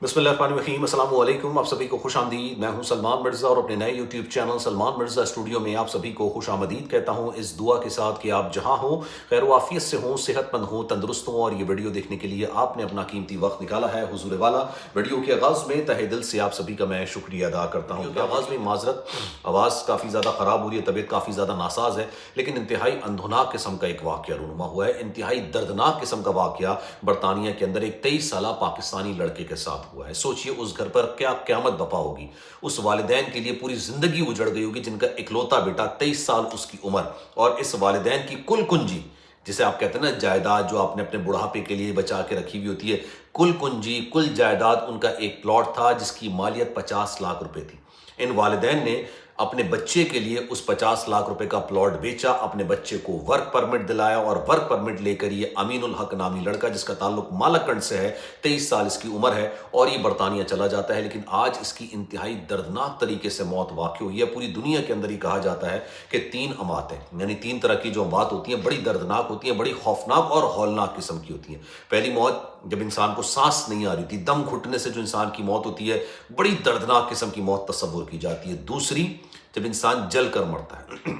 बिस्मिल्लाहिर्रहमानिर्रहीम, अस्सलाम वालेकुम। आप सभी को खुश आमदीद। मैं हूं सलमान मिर्ज़ा और अपने नए YouTube channel Salman Mirza studio में आप सभी को खुश आमदीद कहता हूं, इस दुआ के साथ कि आप जहां हों खैर वाफियत से हों, सेहतमंद हों, तंदुरुस्त हों। और ये वीडियो देखने के लिए आपने अपना कीमती वक्त निकाला है हुजूर वाला। वीडियो के आगाज़ में तहे दिल से आप सभी का मैं शुक्रिया अदा करता हूँ। आगाज़ में माजरत, आवाज़ काफ़ी ज़्यादा ख़राब हो रही है, तबीयत काफ़ी ज़्यादा नासाज है, लेकिन इंतहाई अंधोनाक किस्म का एक वाक़या रूनुमा हुआ है। इंतहाई दर्दनाक किस्म का वाक़या बरतानिया के अंदर एक 23 साला पाकिस्तानी लड़के के साथ हुआ है। सोचिए उस घर पर क्या क़यामत बपा होगी। उस वालिदैन के लिए पूरी ज़िंदगी उजड़ गई होगी, जिनका इकलौता बेटा 23 साल उसकी उम्र, और इस वालिदैन की कुल कुंजी, जिसे आप कहते हैं ना जायदाद जो आपने अपने बुढ़ापे के लिए बचा के रखी हुई होती है, कुल कुंजी, कुल जायदाद, उनका एक प्लॉट था जिसकी मालियत 50 लाख रुपए थी। इन वालिदैन ने अपने बच्चे के लिए उस 50 लाख रुपए का प्लॉट बेचा, अपने बच्चे को वर्क परमिट दिलाया, और वर्क परमिट लेकर ये अमीनुल हक नामी लड़का, जिसका ताल्लुक मालकंड से है, 23 साल इसकी उम्र है, और ये बरतानिया चला जाता है। लेकिन आज इसकी इंतहाई दर्दनाक तरीके से मौत वाक़ हुई है। पूरी दुनिया के अंदर ही कहा जाता है कि 3 अमात हैं, यानी 3 तरह की जो अमात होती हैं, बड़ी दर्दनाक होती हैं, बड़ी खौफनाक और हौलनाक किस्म की होती हैं। पहली मौत जब इंसान को सांस नहीं आ रही थी, दम घुटने से जो इंसान की मौत होती है, बड़ी दर्दनाक किस्म की मौत तस्वुर की जाती है। दूसरी, जब इंसान जल कर मरता है,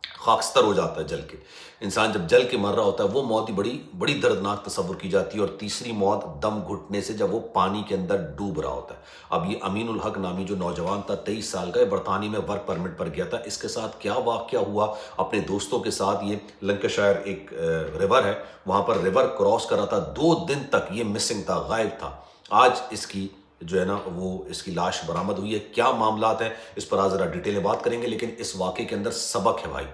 खाकस्तर हो जाता है जल के, इंसान जब जल के मर रहा होता है, वो मौत ही बड़ी बड़ी दर्दनाक तस्वुर की जाती है। और तीसरी मौत दम घुटने से, जब वो पानी के अंदर डूब रहा होता है। अब ये अमीनुल हक नामी जो नौजवान था, 23 साल का, बरतानी में वर्क परमिट पर गया था। इसके साथ क्या वाक़या हुआ अपने दोस्तों के साथ, ये लंकाशायर एक रिवर है, वहाँ पर रिवर क्रॉस कर रहा था, 2 दिन तक ये मिसिंग था, गायब था। आज इसकी जो है ना वो इसकी लाश बरामद हुई है। क्या मामलात हैं, इस पर आज ज़रा डिटेल में बात करेंगे। लेकिन इस वाक़े के अंदर सबक है भाई।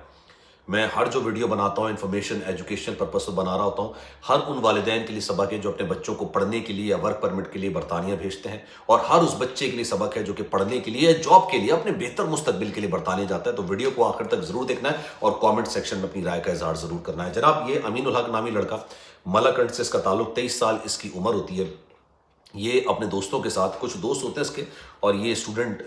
मैं हर जो वीडियो बनाता हूँ इन्फॉर्मेशन एजुकेशनल पर्पस से बना रहा होता हूँ। हर उन वालिदैन के लिए सबक है जो अपने बच्चों को पढ़ने के लिए या वर्क परमिट के लिए बरतानिया भेजते हैं, और हर उस बच्चे के लिए सबक है जो कि पढ़ने के लिए, जॉब के लिए, अपने बेहतर मुस्तकबिल के लिए बरतानिया जाता है। तो वीडियो को आखिर तक ज़रूर देखना है और कॉमेंट सेक्शन में अपनी राय का इजहार ज़रूर करना है। जनाब, ये अमीनुल हक नामी लड़का, मलाकंड से इसका ताल्लुक, 23 साल इसकी उम्र होती है। ये अपने दोस्तों के साथ, कुछ दोस्त होते हैं इसके, और ये स्टूडेंट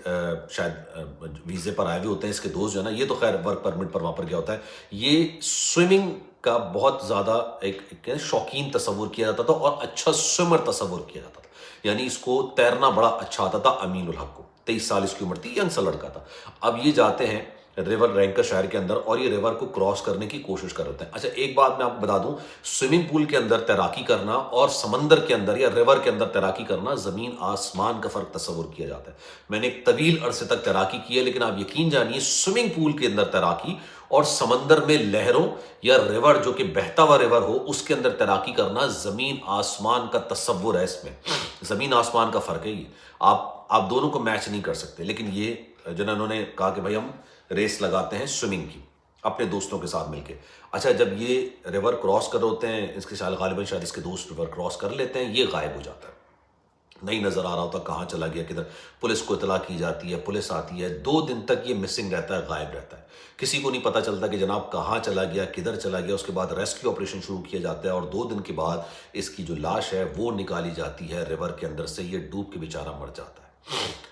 शायद वीज़े पर आए हुए होते हैं इसके दोस्त जो है ना, ये तो खैर वर्क परमिट पर वहाँ पर गया होता है। ये स्विमिंग का बहुत ज़्यादा एक शौकीन तस्वुर किया जाता था, और अच्छा स्विमर तस्वुर किया जाता था, यानी इसको तैरना बड़ा अच्छा आता था अमीनुल हक को। 23 साल इसकी उम्र थी, यंग सा लड़का था। अब ये जाते हैं रिवर लैंकाशायर के अंदर, और ये रिवर को क्रॉस करने की कोशिश कर रहे हैं। अच्छा, एक बात मैं आपको बता दूं, स्विमिंग पूल के अंदर तैराकी करना और समंदर के अंदर या रिवर के अंदर तैराकी करना, ज़मीन आसमान का फ़र्क तस्वुर किया जाता है। मैंने एक तवील अरसे तक तैराकी की है, लेकिन आप यकीन जानिए, स्विमिंग पूल के अंदर तैराकी और समंदर में लहरों या रिवर, जो कि बहता हुआ रिवर हो, उसके अंदर तैराकी करना, ज़मीन आसमान का तस्वुर है। इसमें ज़मीन आसमान का फ़र्क है। ये आप दोनों को मैच नहीं कर सकते। लेकिन ये जिन्होंने कहा कि भाई हम रेस लगाते हैं स्विमिंग की अपने दोस्तों के साथ मिलके। अच्छा, जब ये रिवर क्रॉस कर होते हैं, इसके गालिबन शायद इसके दोस्त रिवर क्रॉस कर लेते हैं, ये गायब हो जाता है, नहीं नज़र आ रहा होता, कहाँ चला गया, किधर। पुलिस को इतला की जाती है, पुलिस आती है, 2 दिन तक ये मिसिंग रहता है, गायब रहता है। किसी को नहीं पता चलता कि जनाब कहाँ चला गया, किधर चला गया। उसके बाद रेस्क्यू ऑपरेशन शुरू किया जाता है, और 2 दिन के बाद इसकी जो लाश है वो निकाली जाती है रिवर के अंदर से। ये डूब के बेचारा मर जाता है।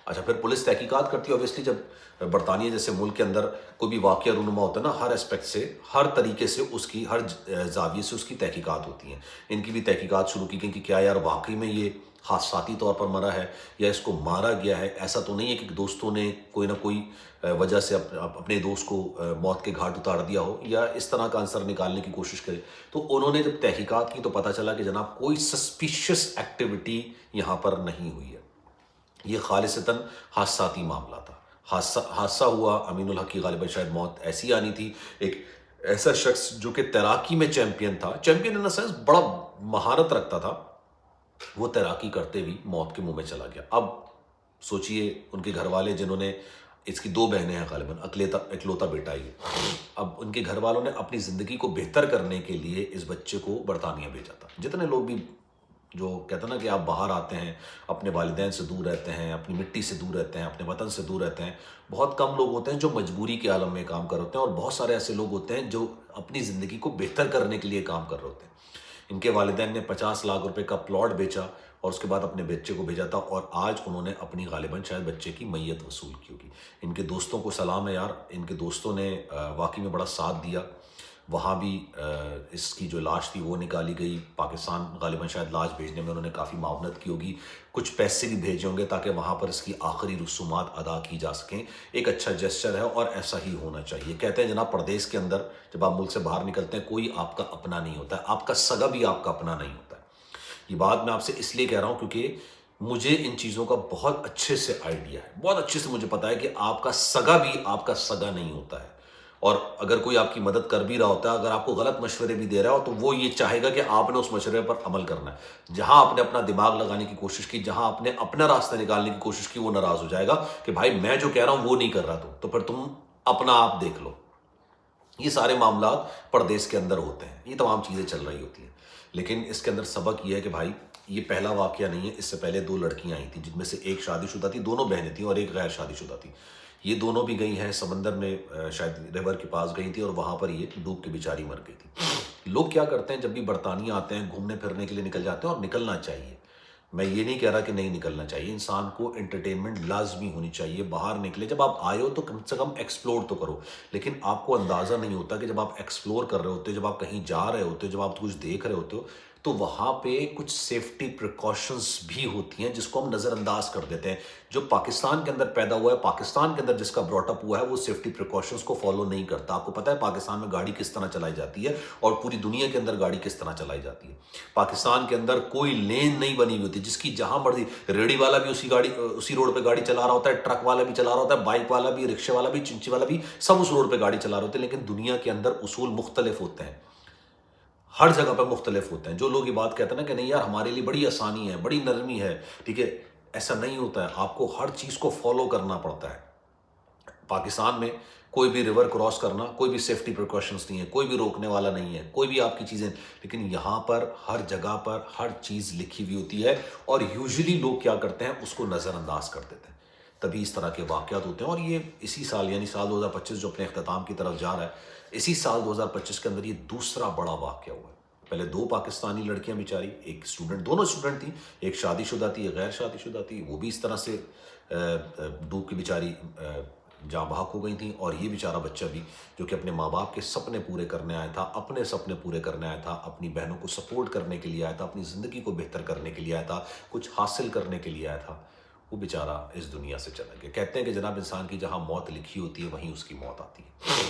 अच्छा, फिर पुलिस तहकीकात करती है। ऑब्वियसली जब बरतानिया जैसे मुल्क के अंदर कोई भी वाक़या रूनुमा होता है ना, हर एस्पेक्ट से, हर तरीके से उसकी, हर जाविये से उसकी तहकीकात होती हैं। इनकी भी तहकीकात शुरू की गई कि क्या यार वाकई में ये हादसाती तौर पर मरा है या इसको मारा गया है। ऐसा तो नहीं है कि दोस्तों ने कोई ना कोई वजह से अपने दोस्त को मौत के घाट उतार दिया हो, या इस तरह का आंसर निकालने की कोशिश करे। तो उन्होंने जब तहकीकात की तो पता चला कि जनाब कोई सस्पिशियस एक्टिविटी यहाँ पर नहीं हुई है। ये खालिसतन हादसाती मामला था। हादसा हुआ, अमीनुल हक की गालिबन शायद मौत ऐसी आनी थी। एक ऐसा शख्स जो कि तैराकी में चैंपियन था, चैंपियन इन द सेंस बड़ा महारत रखता था, वो तैराकी करते हुए मौत के मुंह में चला गया। अब सोचिए उनके घर वाले, जिन्होंने, इसकी 2 बहनें हैं गालिबन, इकलौता बेटा ही। अब उनके घर वालों ने अपनी ज़िंदगी को बेहतर करने के लिए इस बच्चे को बरतानिया भेजा था। जितने लोग भी जो कहते हैं ना कि आप बाहर आते हैं, अपने वालिदैन से दूर रहते हैं, अपनी मिट्टी से दूर रहते हैं, अपने वतन से दूर रहते हैं, बहुत कम लोग होते हैं जो मजबूरी के आलम में काम कर रहे होते हैं, और बहुत सारे ऐसे लोग होते हैं जो अपनी ज़िंदगी को बेहतर करने के लिए काम कर रहे होते हैं। इनके वालिदैन ने 50 लाख रुपए का प्लॉट बेचा और उसके बाद अपने बच्चे को भेजा था, और आज उन्होंने अपनी गालिबन शायद बच्चे की मैयत वसूल की होगी। इनके दोस्तों को सलाम है यार, इनके दोस्तों ने वाकई में बड़ा साथ दिया। وہاں بھی اس کی جو لاش تھی وہ نکالی گئی. پاکستان غالباً شاید لاش بھیجنے میں انہوں نے کافی معاونت کی ہوگی, کچھ پیسے بھی بھیجے ہوں گے تاکہ وہاں پر اس کی آخری رسومات ادا کی جا سکیں. ایک اچھا جیسچر ہے اور ایسا ہی ہونا چاہیے. کہتے ہیں جناب پردیس کے اندر جب آپ ملک سے باہر نکلتے ہیں کوئی آپ کا اپنا نہیں ہوتا ہے, آپ کا سگا بھی آپ کا اپنا نہیں ہوتا ہے. یہ بات میں آپ سے اس لیے کہہ رہا ہوں کیونکہ مجھے ان چیزوں کا بہت اچھے سے آئیڈیا ہے, بہت اچھے سے مجھے پتا ہے کہ آپ کا سگا بھی آپ کا سگا نہیں ہوتا ہے. اور اگر کوئی آپ کی مدد کر بھی رہا ہوتا ہے, اگر آپ کو غلط مشورے بھی دے رہا ہو تو وہ یہ چاہے گا کہ آپ نے اس مشورے پر عمل کرنا ہے. جہاں آپ نے اپنا دماغ لگانے کی کوشش کی, جہاں آپ نے اپنا راستہ نکالنے کی کوشش کی, وہ ناراض ہو جائے گا کہ بھائی میں جو کہہ رہا ہوں وہ نہیں کر رہا تو پھر تم اپنا آپ دیکھ لو. یہ سارے معاملات پردیس کے اندر ہوتے ہیں, یہ تمام چیزیں چل رہی ہوتی ہیں. لیکن اس کے اندر سبق یہ ہے کہ بھائی یہ پہلا واقعہ نہیں ہے. اس سے پہلے 2 لڑکیاں آئی تھیں جن میں سے ایک شادی شدہ تھی, دونوں بہنیں تھیں, اور ایک غیر شادی شدہ تھی. یہ دونوں بھی گئی ہیں سمندر میں, شاید ریور کے پاس گئی تھی, اور وہاں پر یہ ڈوب کے بیچاری مر گئی تھی. لوگ کیا کرتے ہیں جب بھی برطانیہ آتے ہیں گھومنے پھرنے کے لیے نکل جاتے ہیں, اور نکلنا چاہیے. میں یہ نہیں کہہ رہا کہ نہیں نکلنا چاہیے, انسان کو انٹرٹینمنٹ لازمی ہونی چاہیے. باہر نکلے, جب آپ آئے ہو تو کم سے کم ایکسپلور تو کرو. لیکن آپ کو اندازہ نہیں ہوتا کہ جب آپ ایکسپلور کر رہے ہوتے ہو, جب آپ کہیں جا رہے ہوتے ہو, جب آپ کچھ دیکھ رہے ہوتے ہو, تو وہاں پہ کچھ سیفٹی پریکاشنز بھی ہوتی ہیں جس کو ہم نظر انداز کر دیتے ہیں. جو پاکستان کے اندر پیدا ہوا ہے, پاکستان کے اندر جس کا براٹ اپ ہوا ہے, وہ سیفٹی پریکاشنز کو فالو نہیں کرتا. آپ کو پتہ ہے پاکستان میں گاڑی کس طرح چلائی جاتی ہے اور پوری دنیا کے اندر گاڑی کس طرح چلائی جاتی ہے. پاکستان کے اندر کوئی لین نہیں بنی ہوئی ہوتی, جس کی جہاں مرضی, ریڑھی والا بھی اسی روڈ پہ گاڑی چلا رہا ہوتا ہے, ٹرک والا بھی چلا رہا ہوتا ہے, بائک والا بھی, رکشے والا بھی, چنچی والا بھی, سب اس روڈ پہ گاڑی چلا رہے ہوتے ہیں. لیکن دنیا کے اندر اصول مختلف ہوتے ہیں, ہر جگہ پہ مختلف ہوتے ہیں. جو لوگ یہ بات کہتے ہیں نا کہ نہیں یار ہمارے لیے بڑی آسانی ہے, بڑی نرمی ہے, ٹھیک ہے, ایسا نہیں ہوتا ہے. آپ کو ہر چیز کو فالو کرنا پڑتا ہے. پاکستان میں کوئی بھی ریور کراس کرنا, کوئی بھی سیفٹی پریکاشنز نہیں ہے, کوئی بھی روکنے والا نہیں ہے, کوئی بھی آپ کی چیزیں. لیکن یہاں پر ہر جگہ پر ہر چیز لکھی ہوئی ہوتی ہے, اور یوزلی لوگ کیا کرتے ہیں اس کو نظر انداز کر دیتے ہیں. تبھی اس طرح کے واقعات ہوتے ہیں. اور یہ اسی سال یعنی سال 2025 جو اپنے اختتام کی طرف جا رہا ہے, اسی سال 2025 کے اندر یہ دوسرا بڑا واقعہ ہوا ہے. پہلے 2 پاکستانی لڑکیاں بیچاری, ایک اسٹوڈنٹ, دونوں اسٹوڈنٹ تھیں, ایک شادی شدہ تھی, ایک غیر شادی شدہ تھی, وہ بھی اس طرح سے ڈوب کے بیچاری جاں بحق ہو گئی تھیں. اور یہ بیچارہ بچہ بھی جو کہ اپنے ماں باپ کے سپنے پورے کرنے آیا تھا, اپنے سپنے پورے کرنے آیا تھا, اپنی بہنوں کو سپورٹ کرنے کے لیے آیا تھا, اپنی زندگی کو بہتر کرنے کے لیے آیا تھا, کچھ حاصل کرنے کے لیے آیا تھا, وہ بیچارہ اس دنیا سے چلا گیا. کہتے ہیں کہ جناب انسان کی جہاں موت لکھی ہوتی ہے وہیں اس کی موت آتی ہے.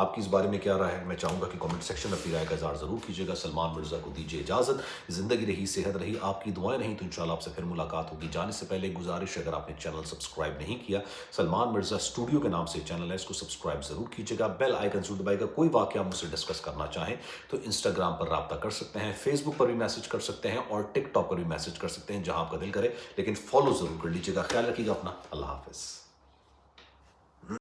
آپ کی اس بارے میں کیا رائے ہے؟ میں چاہوں گا کہ کامنٹ سیکشن میں اپنی رائے کا اظہار ضرور کیجیے گا. سلمان مرزا کو دیجیے اجازت. زندگی رہی, صحت رہی, آپ کی دعائیں رہیں تو انشاءاللہ آپ سے پھر ملاقات ہوگی. جانے سے پہلے گزارش, اگر آپ نے چینل سبسکرائب نہیں کیا, سلمان مرزا اسٹوڈیو کے نام سے چینل ہے, اس کو سبسکرائب ضرور کیجیے گا. بیل آئیکن ضرور دبائیے گا. کوئی واقعہ مجھ سے ڈسکس کرنا چاہیں تو انسٹاگرام پر رابطہ کر سکتے ہیں, فیس بک پر بھی میسج کر سکتے ہیں, اور ٹک ٹاک پر بھی میسج کر سکتے ہیں, جہاں آپ کا دل کرے. لیکن فالو ضرور کر لیجیے گا. خیال رکھیے گا اپنا. اللہ حافظ.